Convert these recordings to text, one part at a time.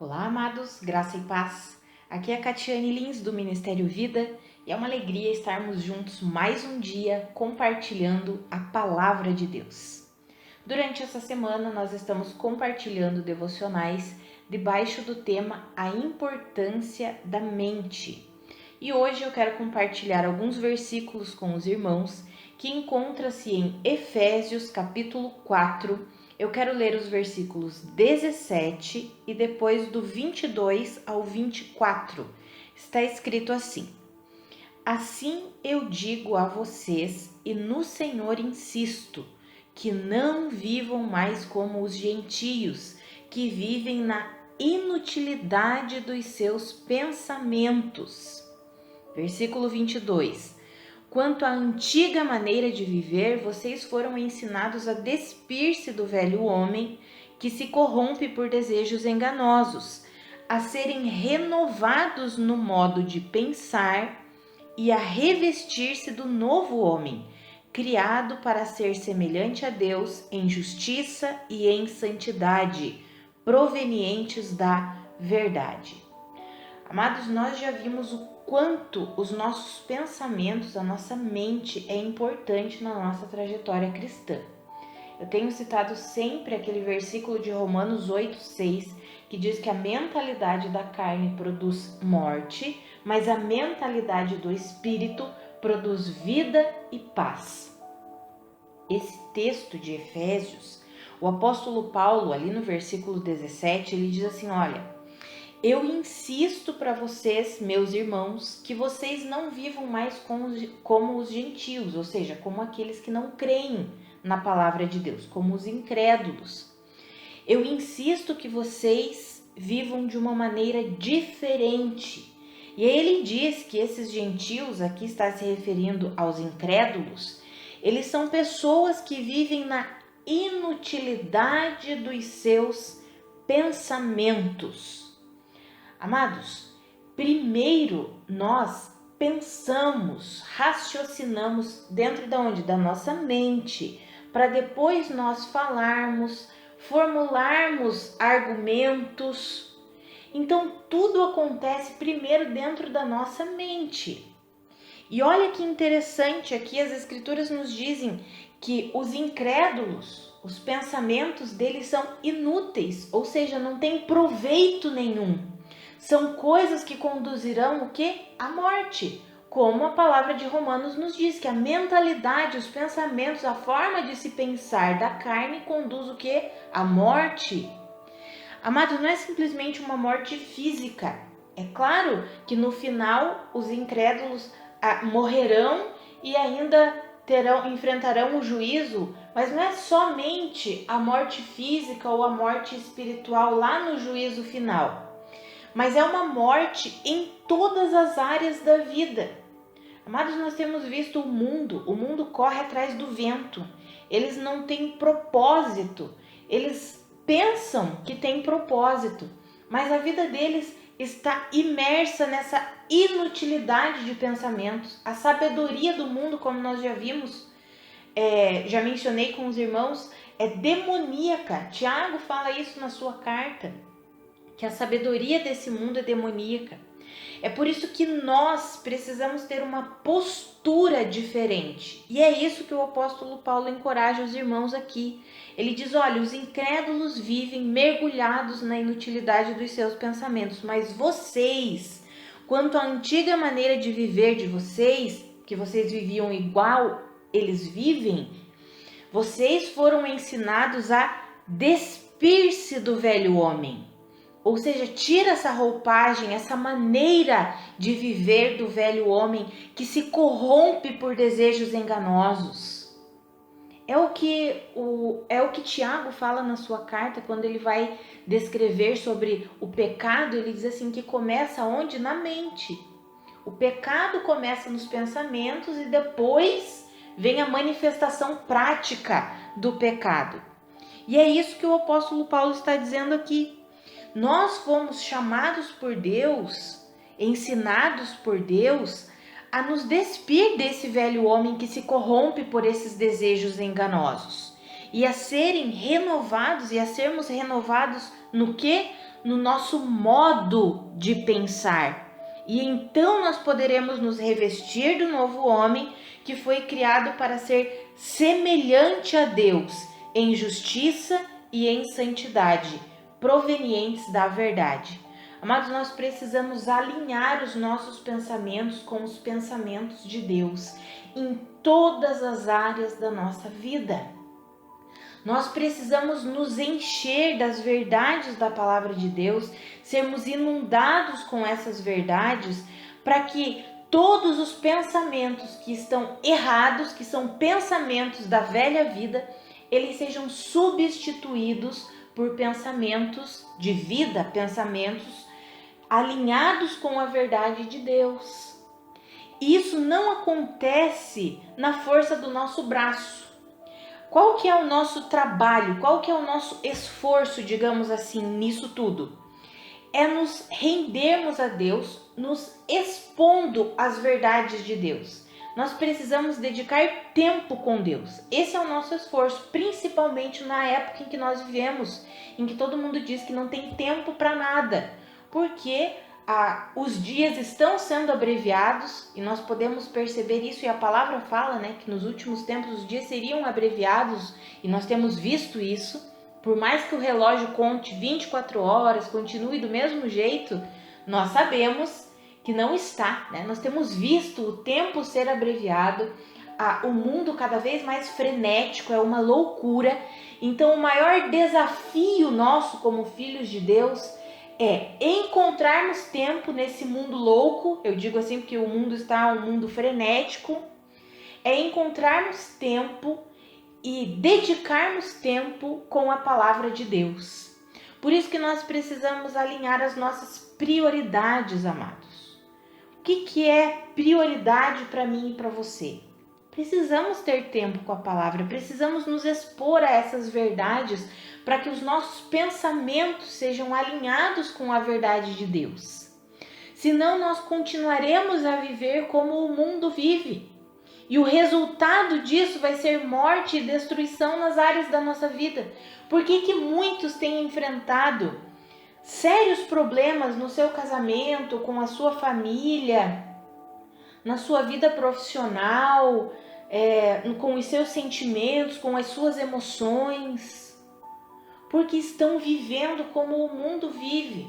Olá, amados, graça e paz. Aqui é a Catiane Lins do Ministério Vida e é uma alegria estarmos juntos mais um dia compartilhando a palavra de Deus. Durante essa semana nós estamos compartilhando devocionais debaixo do tema A Importância da Mente. E hoje eu quero compartilhar alguns versículos com os irmãos que encontra-se em Efésios capítulo 4. Eu quero ler os versículos 17 e depois do 22 ao 24. Está escrito assim: Assim eu digo a vocês e no Senhor insisto, que não vivam mais como os gentios, que vivem na inutilidade dos seus pensamentos. Versículo 22. Quanto à antiga maneira de viver, vocês foram ensinados a despir-se do velho homem que se corrompe por desejos enganosos, a serem renovados no modo de pensar e a revestir-se do novo homem, criado para ser semelhante a Deus em justiça e em santidade, provenientes da verdade. Amados, nós já vimos o quanto os nossos pensamentos, a nossa mente é importante na nossa trajetória cristã. Eu tenho citado sempre aquele versículo de Romanos 8:6, que diz que a mentalidade da carne produz morte, mas a mentalidade do espírito produz vida e paz. Esse texto de Efésios, o apóstolo Paulo, ali no versículo 17, ele diz assim, olha, eu insisto para vocês, meus irmãos, que vocês não vivam mais como os gentios, ou seja, como aqueles que não creem na palavra de Deus, como os incrédulos. Eu insisto que vocês vivam de uma maneira diferente. E aí ele diz que esses gentios, aqui está se referindo aos incrédulos, eles são pessoas que vivem na inutilidade dos seus pensamentos. Amados, primeiro nós pensamos, raciocinamos dentro de onde? Da nossa mente, para depois nós falarmos, formularmos argumentos. Então tudo acontece primeiro dentro da nossa mente. E olha que interessante, aqui as escrituras nos dizem que os incrédulos, os pensamentos deles são inúteis, ou seja, não tem proveito nenhum. São coisas que conduzirão o quê? A morte. Como a palavra de Romanos nos diz, que a mentalidade, os pensamentos, a forma de se pensar da carne conduz o quê? A morte. Amado, não é simplesmente uma morte física. É claro que no final os incrédulos morrerão e ainda enfrentarão o juízo, mas não é somente a morte física ou a morte espiritual lá no juízo final. Mas é uma morte em todas as áreas da vida. Amados, nós temos visto o mundo corre atrás do vento. Eles não têm propósito, eles pensam que têm propósito, mas a vida deles está imersa nessa inutilidade de pensamentos. A sabedoria do mundo, como nós já vimos, já mencionei com os irmãos, é demoníaca. Tiago fala isso na sua carta, que a sabedoria desse mundo é demoníaca. É por isso que nós precisamos ter uma postura diferente. E é isso que o apóstolo Paulo encoraja os irmãos aqui. Ele diz, olha, os incrédulos vivem mergulhados na inutilidade dos seus pensamentos, mas vocês, quanto à antiga maneira de viver de vocês, que vocês viviam igual eles vivem, vocês foram ensinados a despir-se do velho homem. Ou seja, tira essa roupagem, essa maneira de viver do velho homem que se corrompe por desejos enganosos. É o que Tiago fala na sua carta quando ele vai descrever sobre o pecado. Ele diz assim que começa onde? Na mente. O pecado começa nos pensamentos e depois vem a manifestação prática do pecado. E é isso que o apóstolo Paulo está dizendo aqui. Nós fomos chamados por Deus, ensinados por Deus, a nos despir desse velho homem que se corrompe por esses desejos enganosos. e a serem renovados e a sermos renovados no quê? No nosso modo de pensar. E então nós poderemos nos revestir do novo homem que foi criado para ser semelhante a Deus em justiça e em santidade, provenientes da verdade. Amados, nós precisamos alinhar os nossos pensamentos com os pensamentos de Deus em todas as áreas da nossa vida. Nós precisamos nos encher das verdades da palavra de Deus, sermos inundados com essas verdades, para que todos os pensamentos que estão errados, que são pensamentos da velha vida, eles sejam substituídos por pensamentos de vida, pensamentos alinhados com a verdade de Deus. Isso não acontece na força do nosso braço. Qual que é o nosso trabalho? Qual que é o nosso esforço, digamos assim, nisso tudo? É nos rendermos a Deus, nos expondo às verdades de Deus. Nós precisamos dedicar tempo com Deus. Esse é o nosso esforço, principalmente na época em que nós vivemos, em que todo mundo diz que não tem tempo para nada, porque os dias estão sendo abreviados e nós podemos perceber isso, e a palavra fala, né, que nos últimos tempos os dias seriam abreviados e nós temos visto isso. Por mais que o relógio conte 24 horas, continue do mesmo jeito, nós sabemos que não está, né? Nós temos visto o tempo ser abreviado, o mundo cada vez mais frenético, é uma loucura. Então o maior desafio nosso como filhos de Deus é encontrarmos tempo nesse mundo louco, eu digo assim porque o mundo está um mundo frenético, é encontrarmos tempo e dedicarmos tempo com a palavra de Deus. Por isso que nós precisamos alinhar as nossas prioridades, amados. O que é prioridade para mim e para você? Precisamos ter tempo com a palavra, precisamos nos expor a essas verdades para que os nossos pensamentos sejam alinhados com a verdade de Deus. Senão nós continuaremos a viver como o mundo vive. E o resultado disso vai ser morte e destruição nas áreas da nossa vida. Por que muitos têm enfrentado sérios problemas no seu casamento, com a sua família, na sua vida profissional, com os seus sentimentos, com as suas emoções? Porque estão vivendo como o mundo vive.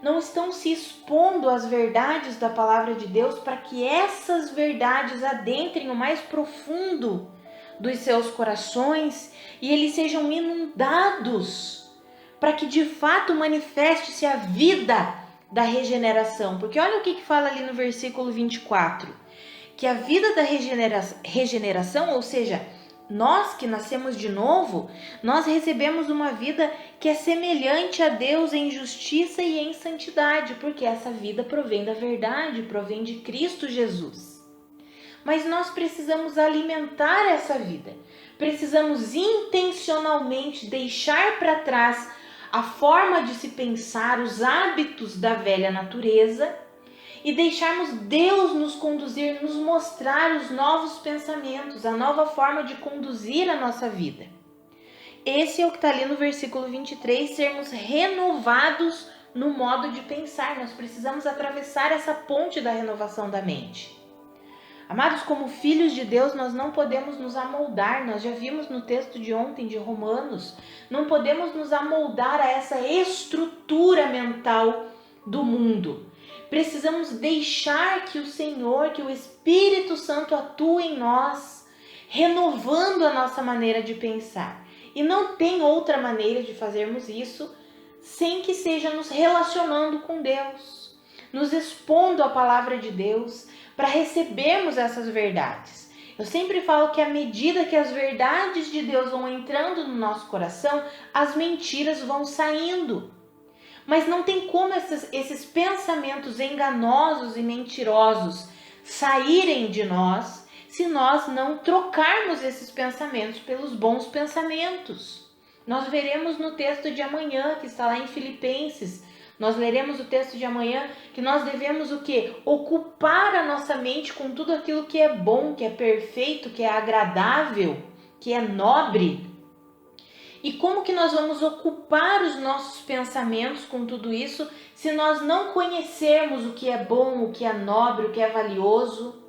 Não estão se expondo às verdades da palavra de Deus para que essas verdades adentrem o mais profundo dos seus corações e eles sejam inundados para que de fato manifeste-se a vida da regeneração. Porque olha o que fala ali no versículo 24, que a vida da regeneração, ou seja, nós que nascemos de novo, nós recebemos uma vida que é semelhante a Deus em justiça e em santidade, porque essa vida provém da verdade, provém de Cristo Jesus. Mas nós precisamos alimentar essa vida, precisamos intencionalmente deixar para trás a forma de se pensar, os hábitos da velha natureza, e deixarmos Deus nos conduzir, nos mostrar os novos pensamentos, a nova forma de conduzir a nossa vida. Esse é o que está ali no versículo 23, sermos renovados no modo de pensar. Nós precisamos atravessar essa ponte da renovação da mente. Amados, como filhos de Deus, nós não podemos nos amoldar, nós já vimos no texto de ontem de Romanos, não podemos nos amoldar a essa estrutura mental do mundo. Precisamos deixar que o Senhor, que o Espírito Santo atue em nós, renovando a nossa maneira de pensar. E não tem outra maneira de fazermos isso sem que seja nos relacionando com Deus, nos expondo à palavra de Deus para recebermos essas verdades. Eu sempre falo que à medida que as verdades de Deus vão entrando no nosso coração, as mentiras vão saindo. Mas não tem como esses pensamentos enganosos e mentirosos saírem de nós se nós não trocarmos esses pensamentos pelos bons pensamentos. Nós veremos no texto de amanhã, que está lá em Filipenses, nós leremos o texto de amanhã, que nós devemos o quê? Ocupar a nossa mente com tudo aquilo que é bom, que é perfeito, que é agradável, que é nobre. E como que nós vamos ocupar os nossos pensamentos com tudo isso se nós não conhecermos o que é bom, o que é nobre, o que é valioso?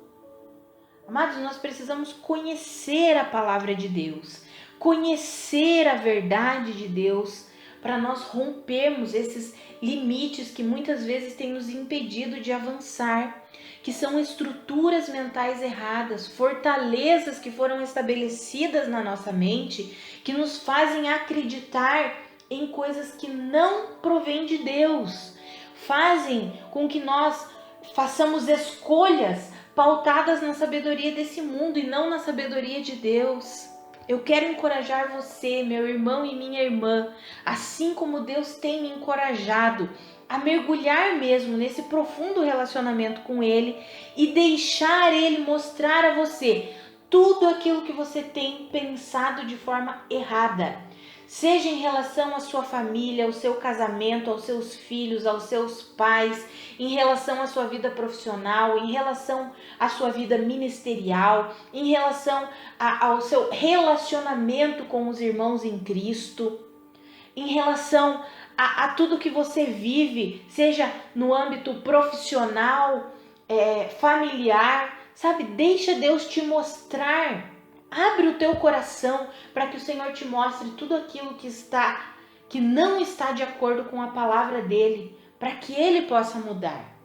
Amados, nós precisamos conhecer a palavra de Deus, conhecer a verdade de Deus, para nós rompermos esses limites que muitas vezes têm nos impedido de avançar, que são estruturas mentais erradas, fortalezas que foram estabelecidas na nossa mente, que nos fazem acreditar em coisas que não provêm de Deus, fazem com que nós façamos escolhas pautadas na sabedoria desse mundo e não na sabedoria de Deus. Eu quero encorajar você, meu irmão e minha irmã, assim como Deus tem me encorajado a mergulhar mesmo nesse profundo relacionamento com Ele e deixar Ele mostrar a você tudo aquilo que você tem pensado de forma errada. Seja em relação à sua família, ao seu casamento, aos seus filhos, aos seus pais, em relação à sua vida profissional, em relação à sua vida ministerial, em relação ao seu relacionamento com os irmãos em Cristo, em relação a tudo que você vive, seja no âmbito profissional, familiar, sabe? Deixa Deus te mostrar. Abre o teu coração para que o Senhor te mostre tudo aquilo que não está de acordo com a palavra dele, para que ele possa mudar.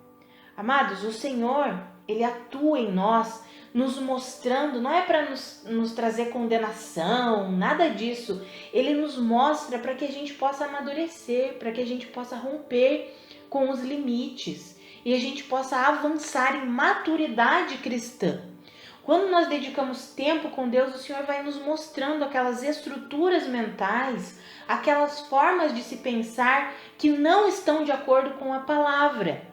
Amados, o Senhor, ele atua em nós, nos mostrando, não é para nos trazer condenação, nada disso. Ele nos mostra para que a gente possa amadurecer, para que a gente possa romper com os limites e a gente possa avançar em maturidade cristã. Quando nós dedicamos tempo com Deus, o Senhor vai nos mostrando aquelas estruturas mentais, aquelas formas de se pensar que não estão de acordo com a palavra.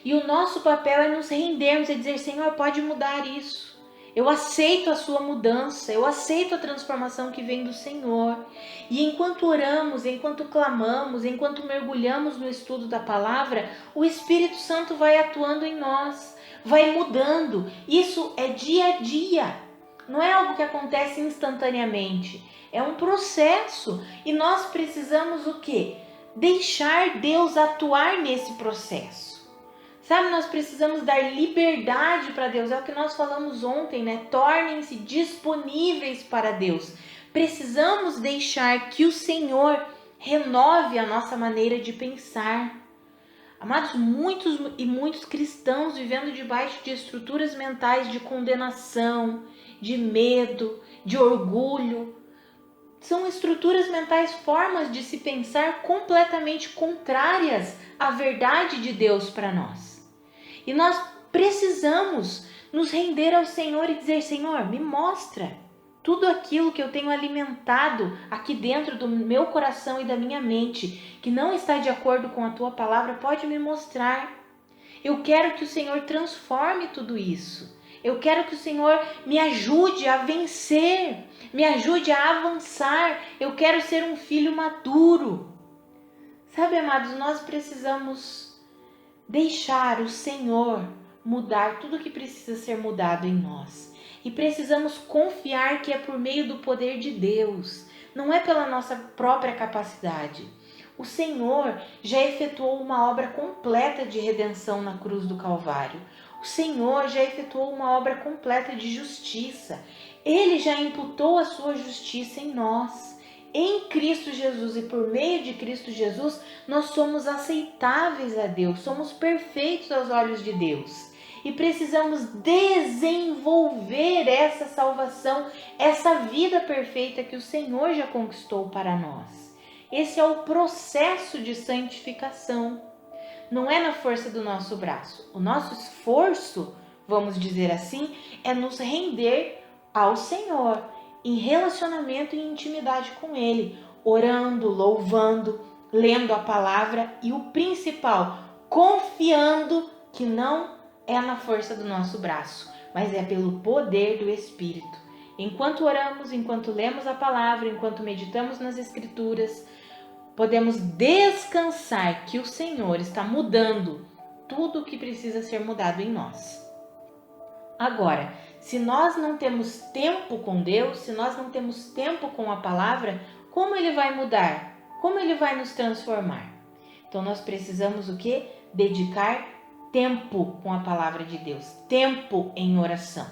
E o nosso papel é nos rendermos e dizer: Senhor, pode mudar isso. Eu aceito a sua mudança, eu aceito a transformação que vem do Senhor. E enquanto oramos, enquanto clamamos, enquanto mergulhamos no estudo da palavra, o Espírito Santo vai atuando em nós, vai mudando. Isso é dia a dia, não é algo que acontece instantaneamente, é um processo. E nós precisamos o quê? Deixar Deus atuar nesse processo. Sabe, nós precisamos dar liberdade para Deus. É o que nós falamos ontem, né? Tornem-se disponíveis para Deus. Precisamos deixar que o Senhor renove a nossa maneira de pensar. Amados, muitos cristãos vivendo debaixo de estruturas mentais de condenação, de medo, de orgulho. São estruturas mentais, formas de se pensar completamente contrárias à verdade de Deus para nós. E nós precisamos nos render ao Senhor e dizer: Senhor, me mostra tudo aquilo que eu tenho alimentado aqui dentro do meu coração e da minha mente, que não está de acordo com a tua palavra, pode me mostrar. Eu quero que o Senhor transforme tudo isso. Eu quero que o Senhor me ajude a vencer, me ajude a avançar. Eu quero ser um filho maduro. Sabe, amados, nós precisamos deixar o Senhor mudar tudo que precisa ser mudado em nós. E precisamos confiar que é por meio do poder de Deus, não é pela nossa própria capacidade. O Senhor já efetuou uma obra completa de redenção na cruz do Calvário. O Senhor já efetuou uma obra completa de justiça. Ele já imputou a sua justiça em nós. Em Cristo Jesus e por meio de Cristo Jesus, nós somos aceitáveis a Deus, somos perfeitos aos olhos de Deus. E precisamos desenvolver essa salvação, essa vida perfeita que o Senhor já conquistou para nós. Esse é o processo de santificação. Não é na força do nosso braço. O nosso esforço, vamos dizer assim, é nos render ao Senhor, em relacionamento e intimidade com Ele, orando, louvando, lendo a palavra e o principal, confiando que não é na força do nosso braço, mas é pelo poder do Espírito. Enquanto oramos, enquanto lemos a palavra, enquanto meditamos nas Escrituras, podemos descansar que o Senhor está mudando tudo o que precisa ser mudado em nós. Agora, se nós não temos tempo com Deus, se nós não temos tempo com a palavra, como ele vai mudar? Como ele vai nos transformar? Então nós precisamos o quê? Dedicar tempo com a palavra de Deus, tempo em oração.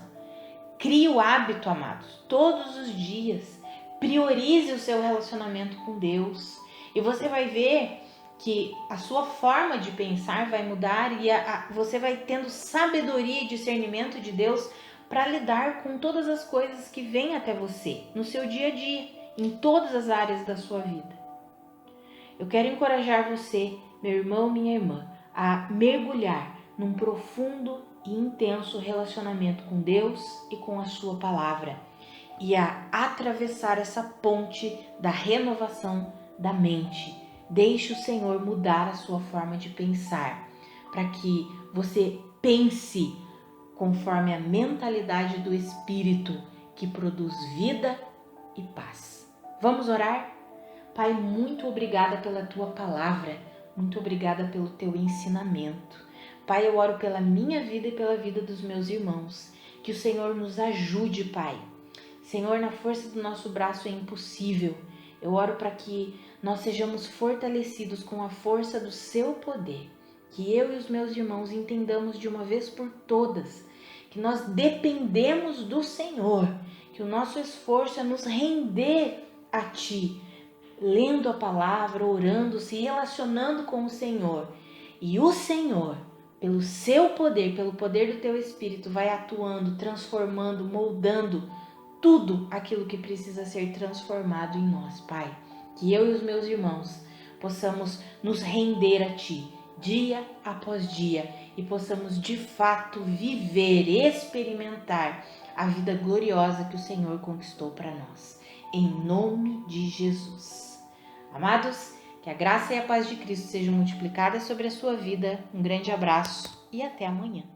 Crie o hábito, amados, todos os dias. Priorize o seu relacionamento com Deus. E você vai ver que a sua forma de pensar vai mudar e você vai tendo sabedoria e discernimento de Deus para lidar com todas as coisas que vêm até você no seu dia a dia, em todas as áreas da sua vida. Eu quero encorajar você, meu irmão, minha irmã, a mergulhar num profundo e intenso relacionamento com Deus e com a sua palavra e a atravessar essa ponte da renovação da mente. Deixe o Senhor mudar a sua forma de pensar, para que você pense conforme a mentalidade do Espírito que produz vida e paz. Vamos orar? Pai, muito obrigada pela tua palavra, muito obrigada pelo teu ensinamento. Pai, eu oro pela minha vida e pela vida dos meus irmãos. Que o Senhor nos ajude, Pai. Senhor, na força do nosso braço é impossível. Eu oro para que nós sejamos fortalecidos com a força do seu poder. Que eu e os meus irmãos entendamos de uma vez por todas que nós dependemos do Senhor, que o nosso esforço é nos render a Ti, lendo a palavra, orando, se relacionando com o Senhor. E o Senhor, pelo seu poder, pelo poder do teu Espírito, vai atuando, transformando, moldando tudo aquilo que precisa ser transformado em nós, Pai. Que eu e os meus irmãos possamos nos render a Ti, dia após dia, e possamos de fato viver, experimentar a vida gloriosa que o Senhor conquistou para nós. Em nome de Jesus. Amados, que a graça e a paz de Cristo sejam multiplicadas sobre a sua vida. Um grande abraço e até amanhã.